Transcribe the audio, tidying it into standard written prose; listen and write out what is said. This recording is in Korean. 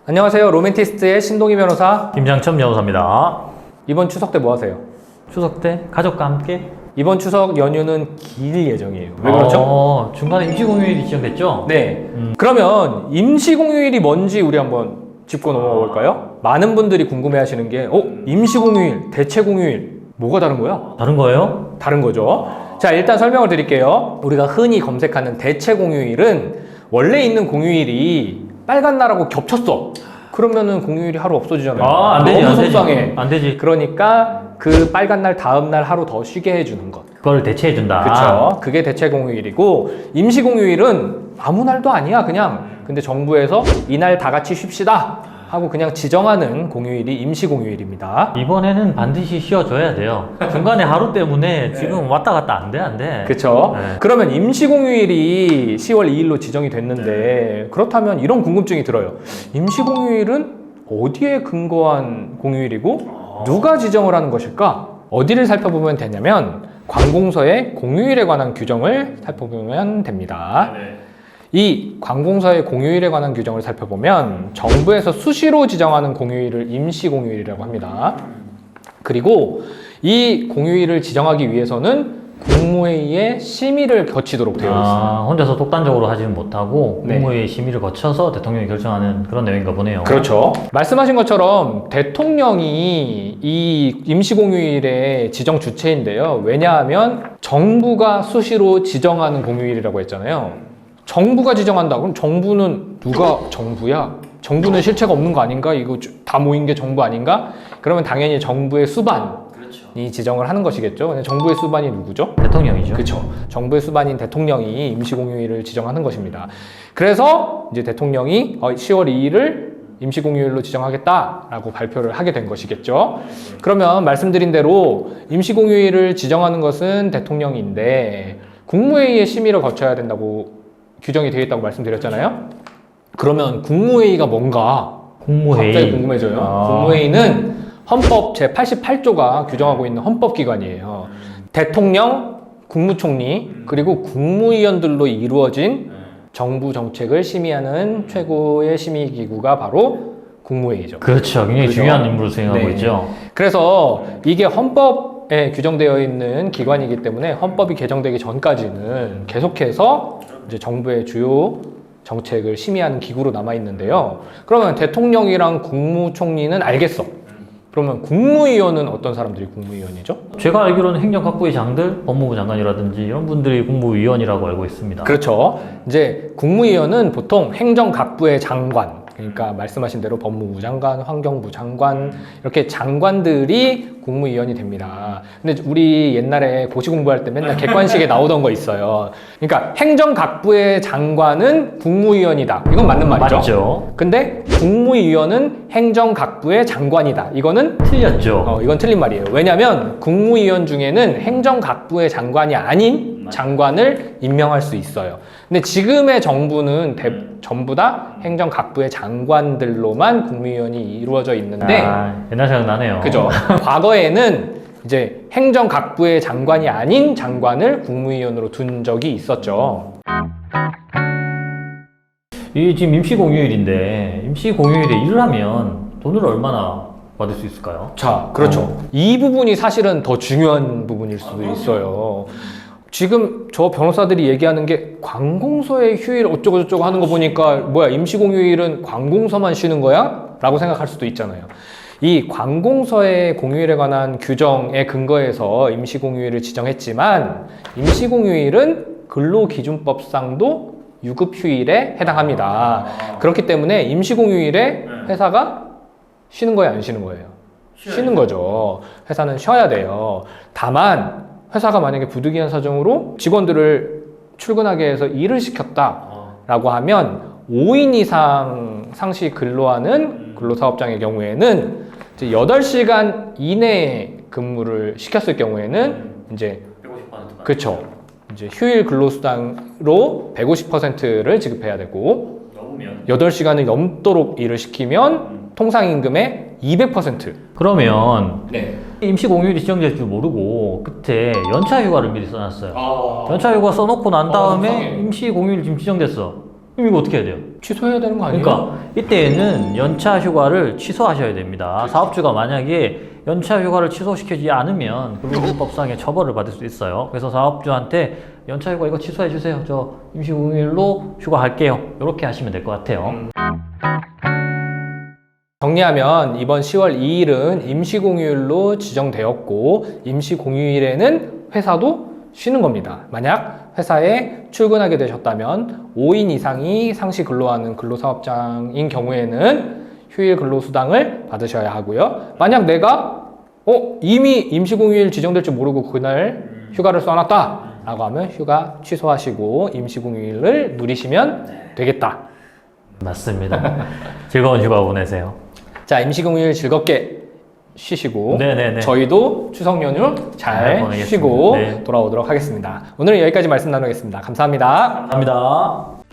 안녕하세요. 로맨티스트의 신동희 변호사. 김장첨 변호사입니다. 이번 추석 때 뭐 하세요? 추석 때 가족과 함께? 이번 추석 연휴는 길 예정이에요. 왜 그렇죠? 중간에 임시공휴일이 지정됐죠? 네. 그러면 임시공휴일이 뭔지 우리 한번 짚고 넘어가 볼까요? 많은 분들이 궁금해 하시는 게, 임시공휴일, 대체공휴일, 뭐가 다른 거야? 다른 거예요? 다른 거죠. 자, 일단 설명을 드릴게요. 우리가 흔히 검색하는 대체공휴일은 원래 있는 공휴일이 빨간 날하고 겹쳤어. 그러면은 공휴일이 하루 없어지잖아요. 안 되지, 너무 안 되지. 속상해. 안 되지. 그러니까 그 빨간 날 다음 날 하루 더 쉬게 해주는 것. 그걸 대체해준다. 그렇죠. 그게 대체 공휴일이고, 임시 공휴일은 아무 날도 아니야. 그냥 근데 정부에서 이날 다 같이 쉽시다 하고 그냥 지정하는 공휴일이 임시 공휴일입니다. 이번에는 반드시 쉬어줘야 돼요. 중간에 하루 때문에 지금 왔다 갔다 안 돼. 그렇죠. 네. 그러면 임시 공휴일이 10월 2일로 지정이 됐는데, 그렇다면 이런 궁금증이 들어요. 임시 공휴일은 어디에 근거한 공휴일이고 누가 지정을 하는 것일까? 어디를 살펴보면 되냐면 관공서의 공휴일에 관한 규정을 살펴보면 됩니다. 이 관공서의 공휴일에 관한 규정을 살펴보면 정부에서 수시로 지정하는 공휴일을 임시 공휴일이라고 합니다. 그리고 이 공휴일을 지정하기 위해서는 국무회의의 심의를 거치도록 되어 있습니다. 혼자서 독단적으로 하지는 못하고 네. 국무회의 심의를 거쳐서 대통령이 결정하는 그런 내용인가 보네요. 그렇죠. 말씀하신 것처럼 대통령이 이 임시공휴일의 지정 주체인데요. 왜냐하면 정부가 수시로 지정하는 공휴일이라고 했잖아요. 정부가 지정한다. 그럼 정부는 누가 정부야? 정부는 실체가 없는 거 아닌가? 이거 다 모인 게 정부 아닌가? 그러면 당연히 정부의 수반이 지정을 하는 것이겠죠. 근데 정부의 수반이 누구죠? 대통령이죠. 그렇죠. 정부의 수반인 대통령이 임시공휴일을 지정하는 것입니다. 그래서 이제 대통령이 10월 2일을 임시공휴일로 지정하겠다라고 발표를 하게 된 것이겠죠. 그러면 말씀드린 대로 임시공휴일을 지정하는 것은 대통령인데 국무회의의 심의를 거쳐야 된다고 규정이 되어 있다고 말씀드렸잖아요. 그러면 국무회의가 뭔가 국무회의. 갑자기 궁금해져요. 국무회의는 헌법 제88조가 규정하고 있는 헌법기관이에요. 대통령, 국무총리, 그리고 국무위원들로 이루어진 정부 정책을 심의하는 최고의 심의기구가 바로 국무회의죠. 그렇죠. 굉장히 그죠? 중요한 임무를 수행하고 네. 있죠. 그래서 이게 헌법에 규정되어 있는 기관이기 때문에 헌법이 개정되기 전까지는 계속해서 이제 정부의 주요 정책을 심의하는 기구로 남아 있는데요. 그러면 대통령이랑 국무총리는 알겠어. 그러면 국무위원은 어떤 사람들이 국무위원이죠? 제가 알기로는 행정각부의 장들, 법무부 장관이라든지 이런 분들이 국무위원이라고 알고 있습니다. 그렇죠. 이제 국무위원은 보통 행정각부의 장관, 그러니까 말씀하신 대로 법무부 장관, 환경부 장관, 이렇게 장관들이 국무위원이 됩니다. 근데 우리 옛날에 고시 공부할 때 맨날 객관식에 나오던 거 있어요. 그러니까 행정각부의 장관은 국무위원이다. 이건 맞는 말이죠. 맞죠. 근데 국무위원은 행정각부의 장관이다. 이거는 틀렸죠. 이건 틀린 말이에요. 왜냐하면 국무위원 중에는 행정각부의 장관이 아닌 장관을 임명할 수 있어요. 근데 지금의 정부는 전부 다 행정각부의 장관들로만 국무위원이 이루어져 있는데, 옛날 생각나네요. 그죠? 과거에는 이제 행정각부의 장관이 아닌 장관을 국무위원으로 둔 적이 있었죠. 이 지금 임시공휴일인데 임시공휴일에 일을 하면 돈을 얼마나 받을 수 있을까요? 자, 그렇죠. 이 부분이 사실은 더 중요한 부분일 수도 있어요. 지금 저 변호사들이 얘기하는 게 관공서의 휴일 어쩌고저쩌고 하는 거 보니까 뭐야, 임시공휴일은 관공서만 쉬는 거야? 라고 생각할 수도 있잖아요. 이 관공서의 공휴일에 관한 규정에 근거해서 임시공휴일을 지정했지만 임시공휴일은 근로기준법상도 유급휴일에 해당합니다. 그렇기 때문에 임시공휴일에 회사가 쉬는 거예요, 안 쉬는 거예요? 쉬는 거죠. 회사는 쉬어야 돼요. 다만 회사가 만약에 부득이한 사정으로 직원들을 출근하게 해서 일을 시켰다라고 하면 5인 이상 상시 근로하는 근로사업장의 경우에는 이제 8시간 이내에 근무를 시켰을 경우에는 이제 150%. 그렇죠. 이제 휴일 근로수당으로 150%를 지급해야 되고, 넘으면 8시간을 넘도록 일을 시키면 통상임금의 200%. 그러면 네. 임시공휴일이 지정될 줄 모르고 그때 연차휴가를 미리 써놨어요. 연차휴가 써놓고 난 다음에 세상에. 임시공휴일 지금 지정됐어. 그럼 이거 어떻게 해야 돼요? 취소해야 되는 거 아니에요? 그러니까 이때에는 연차 휴가를 취소하셔야 됩니다. 사업주가 만약에 연차 휴가를 취소시키지 않으면 근로기준법상의 처벌을 받을 수 있어요. 그래서 사업주한테 연차 휴가 이거 취소해 주세요. 저 임시공휴일로 휴가할게요. 이렇게 하시면 될 것 같아요. 정리하면 이번 10월 2일은 임시공휴일로 지정되었고 임시공휴일에는 회사도 쉬는 겁니다. 만약 회사에 출근하게 되셨다면 5인 이상이 상시 근로하는 근로사업장인 경우에는 휴일 근로수당을 받으셔야 하고요. 만약 내가 이미 임시공휴일 지정될 줄 모르고 그날 휴가를 써놨다 라고 하면 휴가 취소하시고 임시공휴일을 누리시면 되겠다. 맞습니다. 즐거운 휴가 보내세요. 자, 임시공휴일 즐겁게 쉬시고 네네네. 저희도 추석 연휴 잘 보내겠습니다. 쉬고 네. 돌아오도록 하겠습니다. 오늘은 여기까지 말씀 나누겠습니다. 감사합니다. 감사합니다.